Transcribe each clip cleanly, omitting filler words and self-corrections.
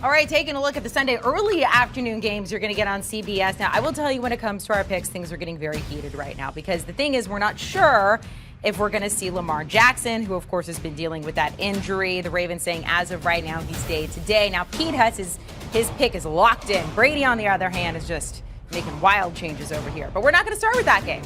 All right, taking a look at the Sunday early afternoon games you're going to get on CBS. Now, I will tell you when it comes to our picks, things are getting very heated right now because the thing is we're not sure if we're going to see Lamar Jackson, who, of course, has been dealing with that injury. The Ravens saying as of right now he's day to day. Now, Pete Huss, his pick is locked in. Brady, on the other hand, is just making wild changes over here. But we're not going to start with that game.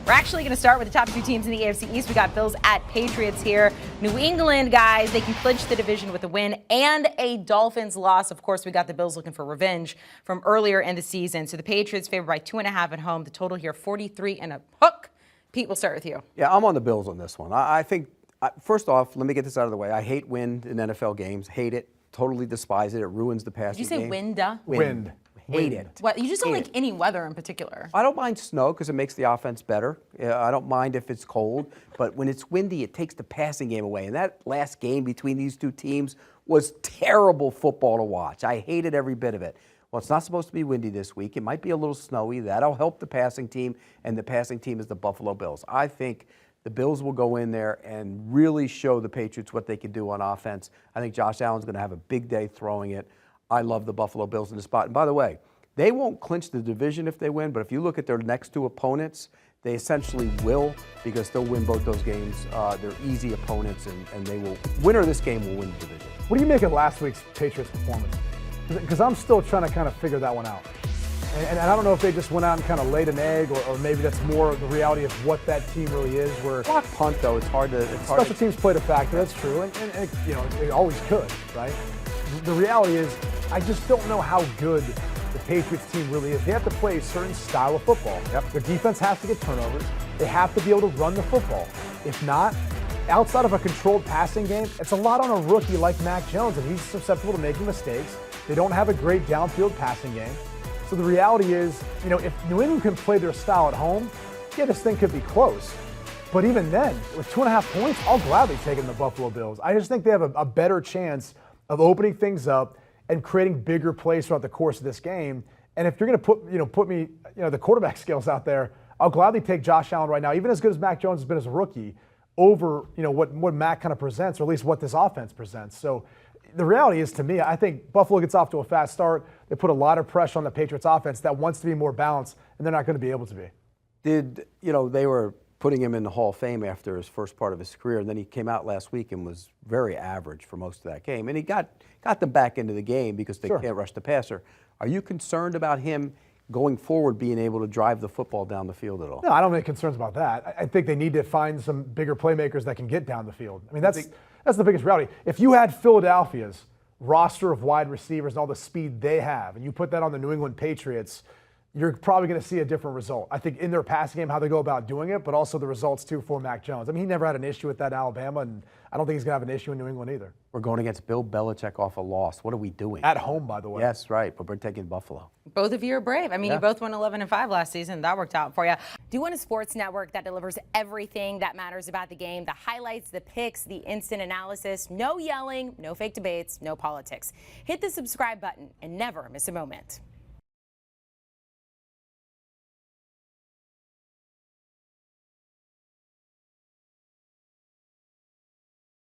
We're actually going to start with the top two teams in the AFC East. We got Bills at Patriots here. New England, guys, they can clinch the division with a win and a Dolphins loss. Of course, we got the Bills looking for revenge from earlier in the season. So the Patriots favored by 2.5 at home. The total here, 43 and a hook. Pete, we'll start with you. Yeah, I'm on the Bills on this one. I think, first off, let me get this out of the way. I hate wind in NFL games. Hate it. Totally despise it. It ruins the passing game. Did you say wind? Wind. Hate it. What, you just don't like any weather in particular? I don't mind snow because it makes the offense better. I don't mind if it's cold. But when it's windy, it takes the passing game away. And that last game between these two teams was terrible football to watch. I hated every bit of it. Well, it's not supposed to be windy this week. It might be a little snowy. That'll help the passing team, and the passing team is the Buffalo Bills. I think the Bills will go in there and really show the Patriots what they can do on offense. I think Josh Allen's going to have a big day throwing it. I love the Buffalo Bills in the spot. And by the way, they won't clinch the division if they win, but if you look at their next two opponents, they essentially will because they'll win both those games. They're easy opponents, and they will. Winner of this game will win the division. What do you make of last week's Patriots performance? Because I'm still trying to kind of figure that one out. And I don't know if they just went out and kind of laid an egg, or maybe that's more the reality of what that team really is. Where block punt, though, it's hard to. Special teams played a factor. That's true, and you know it always could, right? The reality is, I just don't know how good the Patriots team really is. They have to play a certain style of football. Yep. Their defense has to get turnovers. They have to be able to run the football. If not, outside of a controlled passing game, it's a lot on a rookie like Mac Jones, and he's susceptible to making mistakes. They don't have a great downfield passing game. So the reality is, you know, if New England can play their style at home, yeah, this thing could be close. But even then, with 2.5 points, I'll gladly take in the Buffalo Bills. I just think they have a better chance of opening things up and creating bigger plays throughout the course of this game. And if you're going to put me, the quarterback skills out there, I'll gladly take Josh Allen right now, even as good as Mac Jones has been as a rookie, over what Mac kind of presents, or at least what this offense presents. So the reality is, to me, I think Buffalo gets off to a fast start. They put a lot of pressure on the Patriots offense that wants to be more balanced, and they're not going to be able to be. They were putting him in the Hall of Fame after his first part of his career, and then he came out last week and was very average for most of that game. And he got them back into the game because they can't rush the passer. Are you concerned about him going forward being able to drive the football down the field at all? No, I don't have any concerns about that. I think they need to find some bigger playmakers that can get down the field. I mean, that's the biggest reality. If you had Philadelphia's roster of wide receivers and all the speed they have, and you put that on the New England Patriots, you're probably going to see a different result. I think in their passing game, how they go about doing it, but also the results, too, for Mac Jones. I mean, he never had an issue with that in Alabama, and I don't think he's going to have an issue in New England either. We're going against Bill Belichick off a loss. What are we doing? At home, by the way. Yes, right, but we're taking Buffalo. Both of you are brave. I mean, you both won 11-5 last season. That worked out for you. Do you want a sports network that delivers everything that matters about the game? The highlights, the picks, the instant analysis. No yelling, no fake debates, no politics. Hit the subscribe button and never miss a moment.